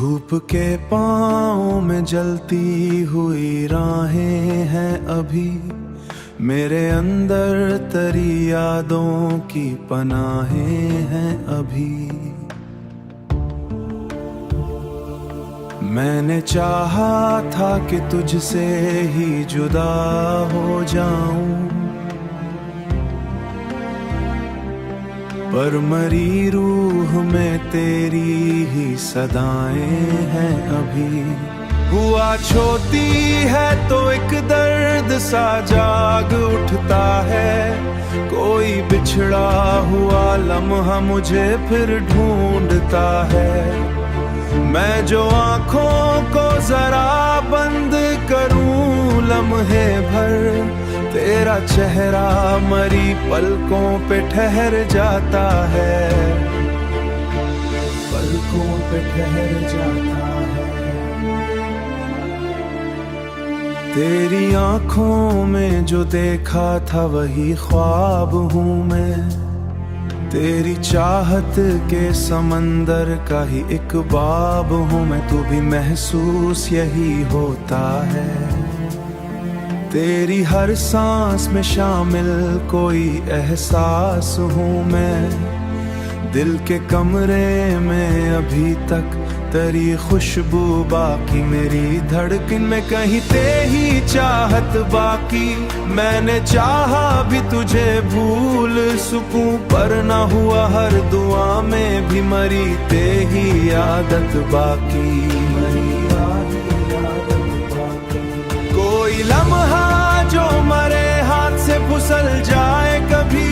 धूप के पाँव में जलती हुई राहें हैं अभी, मेरे अंदर तरी यादों की पनाहें हैं अभी। मैंने चाहा था कि तुझसे ही जुदा हो जाऊं, पर मरी रूह में तेरी ही सदाएं हैं अभी। हुआ छोटी है तो एक दर्द सा जाग उठता है, कोई बिछड़ा हुआ लम्हा मुझे फिर ढूंढता है। मैं जो आँखों को जरा बंद करूं लम्हे भर, तेरा चेहरा मरी पलकों पे ठहर जाता है, पलकों पे ठहर जाता है। तेरी आँखों में जो देखा था वही ख्वाब हूँ मैं, तेरी चाहत के समंदर का ही एक बाब हूँ मैं। तू भी महसूस यही होता है, तेरी हर सांस में शामिल कोई एहसास हूँ मैं। दिल के कमरे में अभी तक तेरी खुशबू बाकी, मेरी धड़कन में कहीं तेरी चाहत बाकी। मैंने चाहा भी तुझे भूल सकूं, पर ना हुआ हर दुआ में भी मरी तेरी आदत बाकी, मरी आदत बाकी। कोई लम्हा जो मरे हाथ से फिसल जाए कभी,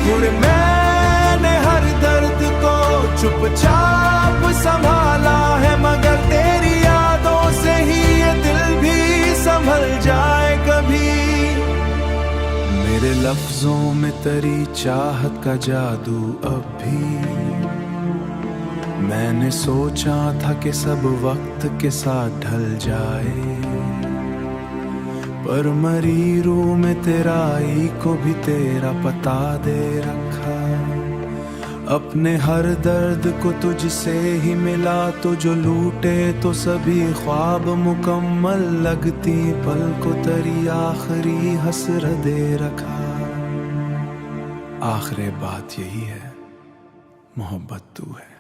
फिर मैंने हर दर्द को चुपचाप संभाला है, मगर तेरी यादों से ही ये दिल भी संभल जाए कभी। मेरे लफ्जों में तेरी चाहत का जादू अब भी, मैंने सोचा था कि सब वक्त के साथ ढल जाए, पर मरी रूह में तेराई को भी तेरा पता दे रखा। अपने हर दर्द को तुझसे ही मिला, तो जो लूटे तो सभी ख्वाब मुकम्मल लगती, पल को तेरी आखिरी हसरत दे रखा। आखिरी बात यही है, मोहब्बत तू है।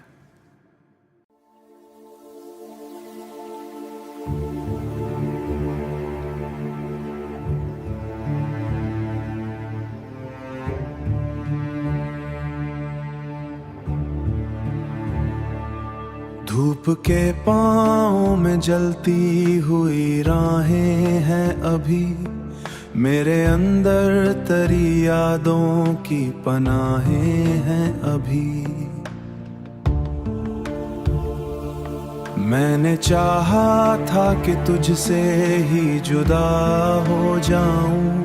धूप के पाँव में जलती हुई राहें हैं अभी, मेरे अंदर तरी यादों की पनाहें हैं अभी। मैंने चाहा था कि तुझसे ही जुदा हो जाऊं,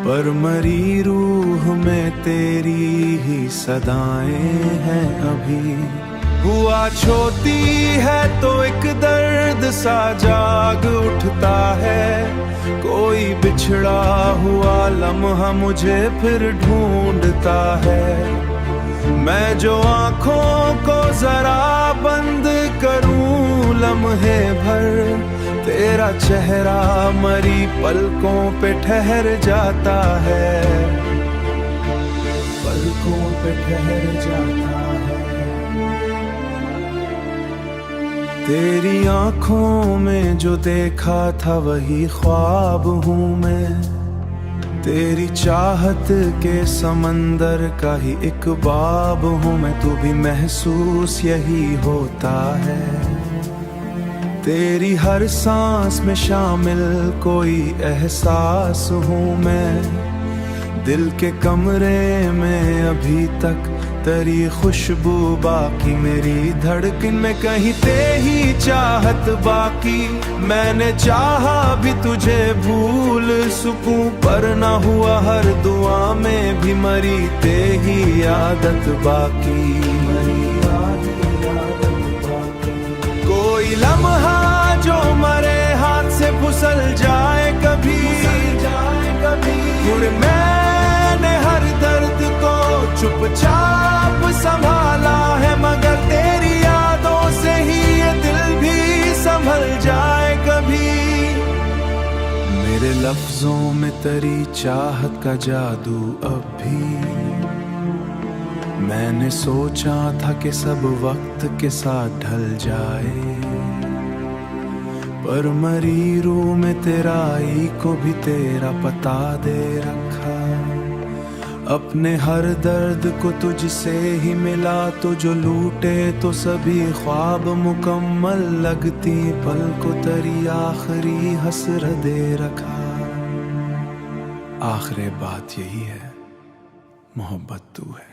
पर मरी रूह में तेरी ही सदाएं हैं अभी। हुआ छोटी है तो एक दर्द सा जाग उठता है, कोई बिछड़ा हुआ लम्हा मुझे फिर ढूंढता है। मैं जो आँखों को जरा बंद करूं लम्हे भर, तेरा चेहरा मरी पलकों पे ठहर जाता है, पलकों पे ठहर जाता है। तेरी आँखों में जो देखा था वही ख्वाब हूँ मैं, तेरी चाहत के समंदर का ही एक बाब हूँ मैं। तू भी महसूस यही होता है, तेरी हर सांस में शामिल कोई एहसास हूँ मैं। दिल के कमरे में अभी तक तेरी खुशबू बाकी, मेरी धड़कन में कहीं तेरी चाहत बाकी। मैंने चाहा भी तुझे भूल सकूं, पर ना हुआ हर दुआ में भी मरी तेरी आदत बाकी, मरी आदत बाकी। कोई लम्हा जो मरे हाथ से फिसल जाए कभी, फिर मैंने हर दर्द को चुपचाप लफ्जों में तेरी चाहत का जादू अब भी मैंने सोचा था कि सब वक्त के साथ ढल जाए, पर मरी रूह में तेराई को भी तेरा पता दे रखा। अपने हर दर्द को तुझसे ही मिला, तो जो लूटे तो सभी ख्वाब मुकम्मल लगती, पल को तेरी आखिरी हसरत दे रखा। आखिरी बात यही है, मोहब्बत तू है।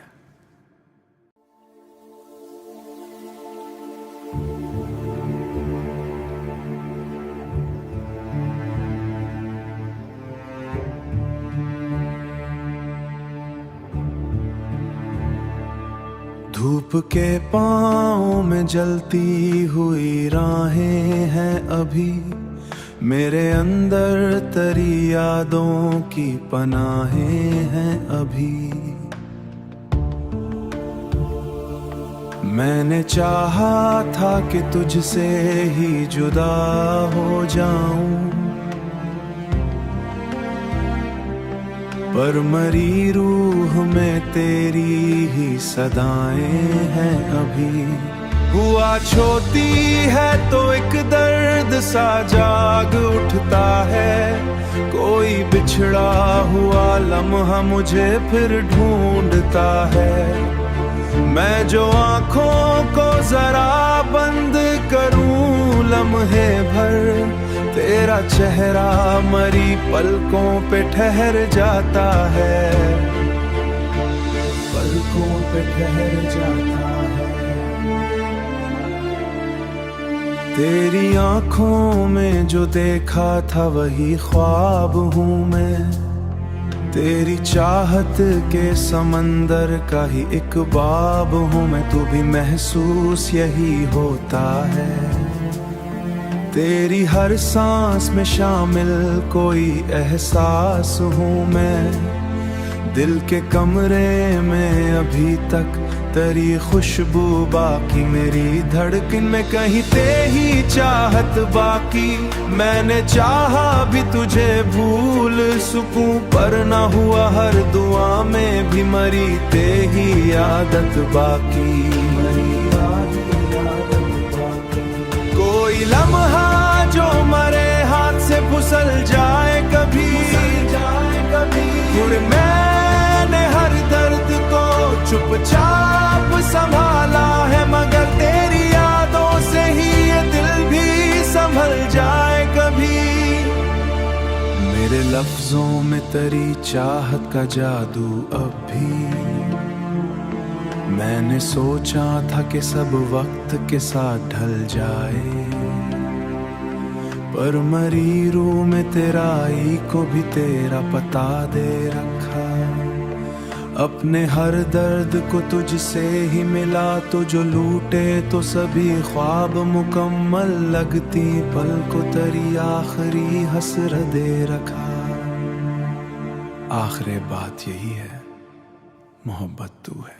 धूप के पाँव में जलती हुई राहें हैं अभी, मेरे अंदर तेरी यादों की पनाहें हैं अभी। मैंने चाहा था कि तुझसे ही जुदा हो जाऊं, पर मरी रूह में तेरी ही सदाएं हैं अभी। हुआ छोटी है तो एक दर्द सा जाग उठता है, कोई बिछड़ा हुआ लम्हा मुझे फिर ढूंढता है। मैं जो आँखों को जरा बंद करूं लम्हे भर, तेरा चेहरा मरी पलकों पे ठहर जाता है, पलकों पे ठहर जाता है। तेरी आँखों में जो देखा था वही ख्वाब हूँ मैं, तेरी चाहत के समंदर का ही एक बाब हूँ मैं। तू भी महसूस यही होता है, तेरी हर सांस में शामिल कोई एहसास हूँ मैं। दिल के कमरे में अभी तक तेरी खुशबू बाकी, मेरी धड़कन में कहीं तेरी चाहत बाकी। मैंने चाहा भी तुझे भूल सकूं, पर ना हुआ हर दुआ में भी मरी तेरी आदत बाकी, मरी आदत बाकी। कोई लम्हा जो मरे हाथ से फिसल जाए कभी, और मैंने हर दर्द को चुपचाप संभाला है, मगर तेरी यादों से ही ये दिल भी संभल जाए कभी। मेरे लफ्जों में तेरी चाहत का जादू अब भी मैंने सोचा था कि सब वक्त के साथ ढल जाए, पर मरी रूह में तेराई को भी तेरा पता दे रखा। अपने हर दर्द को तुझसे ही मिला, तो जो लूटे तो सभी ख्वाब मुकम्मल लगती, पल को तेरी आखिरी हसरत दे रखा। आखिरी बात यही है, मोहब्बत तू है।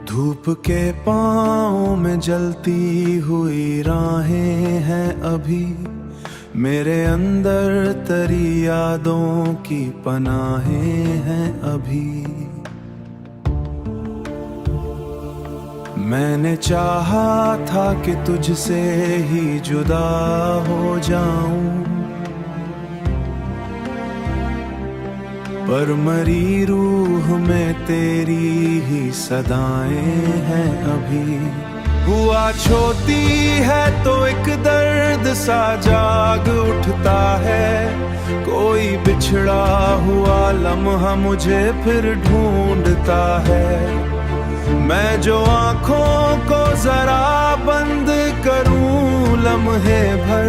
धूप के पाँव में जलती हुई राहें हैं अभी, मेरे अंदर तेरी यादों की पनाहें हैं अभी। मैंने चाहा था कि तुझसे ही जुदा हो जाऊं, पर मरी रूह में तेरी ही सदाएं हैं अभी। हुआ छोटी है तो एक दर्द सा जाग उठता है, कोई बिछड़ा हुआ लम्हा मुझे फिर ढूंढता है। मैं जो आँखों को जरा बंद करूं लम्हे भर,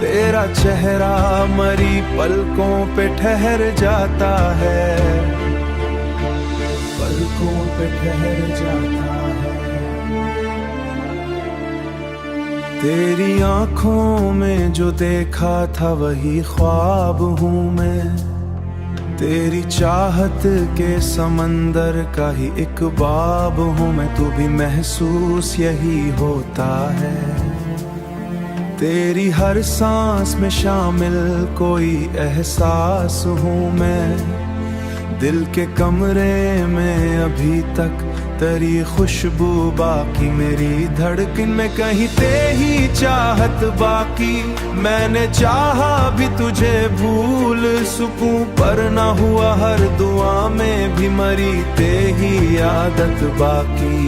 तेरा चेहरा मरी पलकों पे ठहर जाता है, पलकों पे ठहर जाता है। तेरी आंखों में जो देखा था वही ख्वाब हूँ मैं, तेरी चाहत के समंदर का ही एक बाब हूँ मैं। तू भी महसूस यही होता है, तेरी हर सांस में शामिल कोई एहसास हूँ मैं। दिल के कमरे में अभी तक तेरी खुशबू बाकी, मेरी धड़कन में कहीं तेरी चाहत बाकी। मैंने चाहा भी तुझे भूल सकूं, पर ना हुआ हर दुआ में भी मरी तेरी आदत बाकी।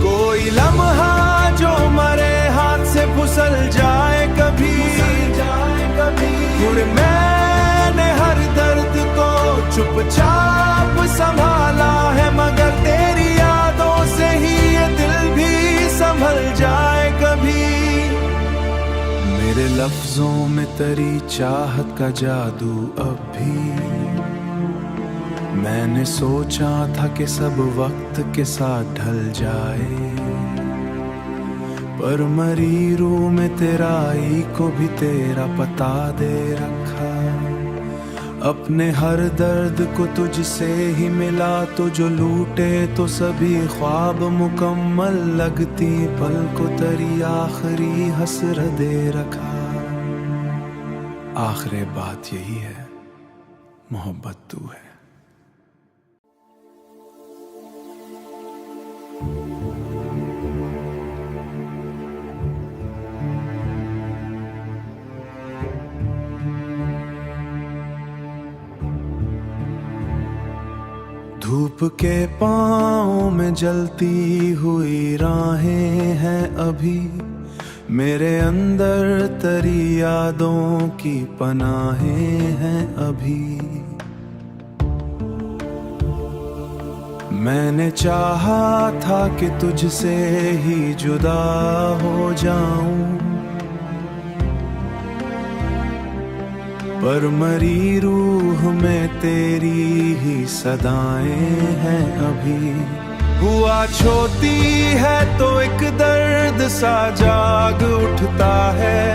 कोई लम्हा जो मरे हाथ से फिसल जाए कभी, मैंने हर दर्द को चुपचाप संभाला है, मगर तेरी यादों से ही ये दिल भी संभल जाए कभी। मेरे लफ्जों में तेरी चाहत का जादू अब भी, मैंने सोचा था कि सब वक्त के साथ ढल जाए, पर मरी रूह में तेराई को भी तेरा पता दे रखा। अपने हर दर्द को तुझसे ही मिला, तो जो लूटे तो सभी ख्वाब मुकम्मल लगती, पल को तेरी आखिरी हसरत दे रखा। आखिरी बात यही है, मोहब्बत तू है। धूप के पाँव में जलती हुई राहें हैं अभी, मेरे अंदर तेरी यादों की पनाहें हैं अभी। मैंने चाहा था कि तुझसे ही जुदा हो जाऊं, पर मरी रूह में तेरी ही सदाएं हैं अभी। हुआ छोटी है तो एक दर्द सा जाग उठता है,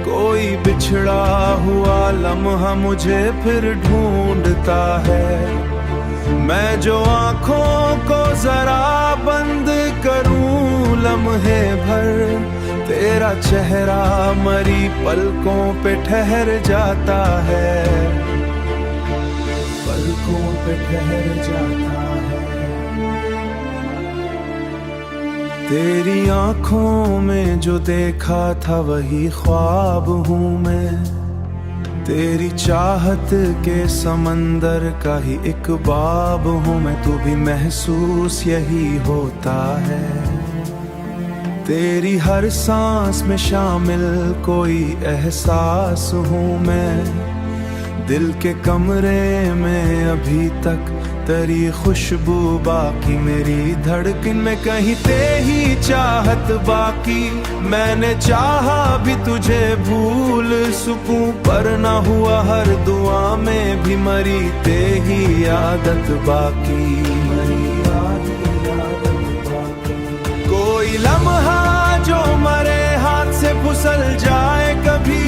कोई बिछड़ा हुआ लम्हा मुझे फिर ढूंढता है। मैं जो आँखों को जरा बंद करूं लम्हे भर, तेरा चेहरा मरी पलकों पे ठहर जाता है, पलकों पे ठहर जाता है। तेरी आंखों में जो देखा था वही ख्वाब हूँ मैं, तेरी चाहत के समंदर का ही एक बाब हूँ मैं। तू भी महसूस यही होता है, तेरी हर सांस में शामिल कोई एहसास हूँ मैं। दिल के कमरे में अभी तक तेरी खुशबू बाकी, मेरी धड़कन में कहीं तेरी चाहत बाकी। मैंने चाहा भी तुझे भूल सकूं, पर ना हुआ हर दुआ में भी मरी तेरी आदत बाकी। कोई लम्हा जो मरे हाथ से फिसल जाए कभी,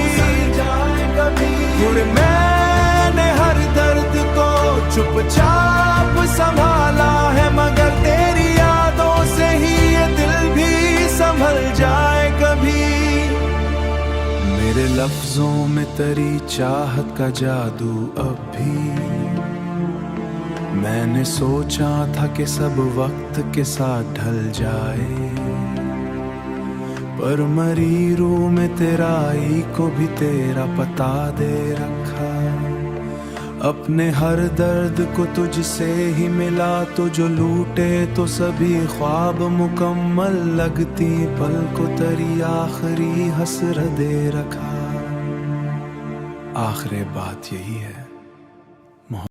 मैंने हर दर्द को चुपचाप संभाला है, मगर तेरी यादों से ही ये दिल भी संभल जाए कभी। मेरे लफ्जों में तेरी चाहत का जादू अब भी, मैंने सोचा था कि सब वक्त के साथ ढल जाए, पर मरी रूह में तेराई को भी तेरा पता दे रखा। अपने हर दर्द को तुझसे ही मिला, तो जो लूटे तो सभी ख्वाब मुकम्मल लगती, पल को तेरी आखिरी हसरत दे रखा। आखिरी बात यही है,